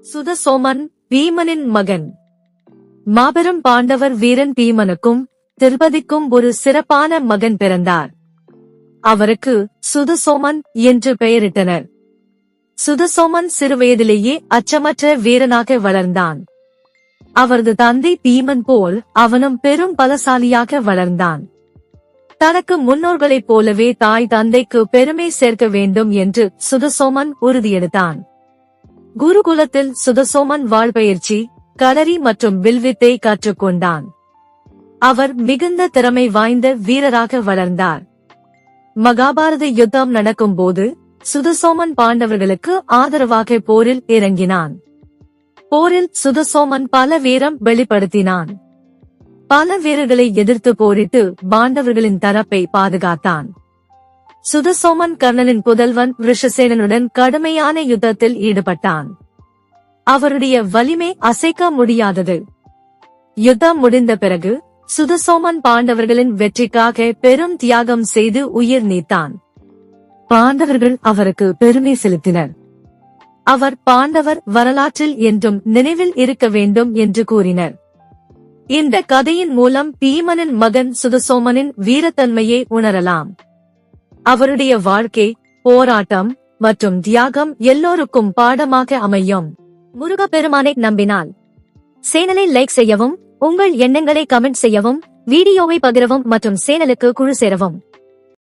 சுதசோமன் பீமனின் மகன். மாபெரும் பாண்டவர் வீரன் பீமனுக்கும் திரௌபதிக்கும் ஒரு சிறப்பான மகன் பிறந்தார். அவருக்கு சுதசோமன் என்று பெயரிட்டனர். சுதசோமன் சிறுவயதிலேயே அச்சமற்ற வீரனாக வளர்ந்தான். அவரது தந்தை பீமன் போல் அவனும் பெரும் பலசாலியாக வளர்ந்தான். தனக்கு முன்னோர்களைப் போலவே தாய் தந்தைக்கு பெருமை சேர்க்க வேண்டும் என்று சுதசோமன் உறுதியெடுத்தான். குருகுலத்தில் சுதசோமன் வாழ்பயிற்சி, களரி மற்றும் வில்வித்தை கற்றுக்கொண்டான். அவர் மிகுந்த திறமை வாய்ந்த வீரராக வளர்ந்தார். மகாபாரத யுத்தம் நடக்கும்போது சுதசோமன் பாண்டவர்களுக்கு ஆதரவாக போரில் இறங்கினான். போரில் சுதசோமன் பல வீரம் வெளிப்படுத்தினான். பல வீரர்களை எதிர்த்து போரிட்டு பாண்டவர்களின் தரப்பை பாதுகாத்தான். சுதசோமன் கர்ணனின் புதல்வன் விருஷசேனனுடன் கடுமையான யுத்தத்தில் ஈடுபட்டான். அவருடைய வலிமை அசைக்க முடியாதது. யுத்தம் முடிந்த பிறகு சுதசோமன் பாண்டவர்களின் வெற்றிக்காக பெரும் தியாகம் செய்து உயிர் நீத்தான். பாண்டவர்கள் அவருக்கு பெருமை செலுத்தினர். அவர் பாண்டவர் வரலாற்றில் என்றும் நினைவில் இருக்க வேண்டும் என்று கூறினர். இந்த கதையின் மூலம் பீமனின் மகன் சுதசோமனின் வீரத்தன்மையை உணரலாம். அவருடைய வாழ்க்கை, போராட்டம் மற்றும் தியாகம் எல்லோருக்கும் பாடமாக அமையும். முருகப்பெருமானை நம்பினால் சேனலை லைக் செய்யவும், உங்கள் எண்ணங்களை கமெண்ட் செய்யவும், வீடியோவை பகிரவும் மற்றும் சேனலுக்கு குழு சேரவும்.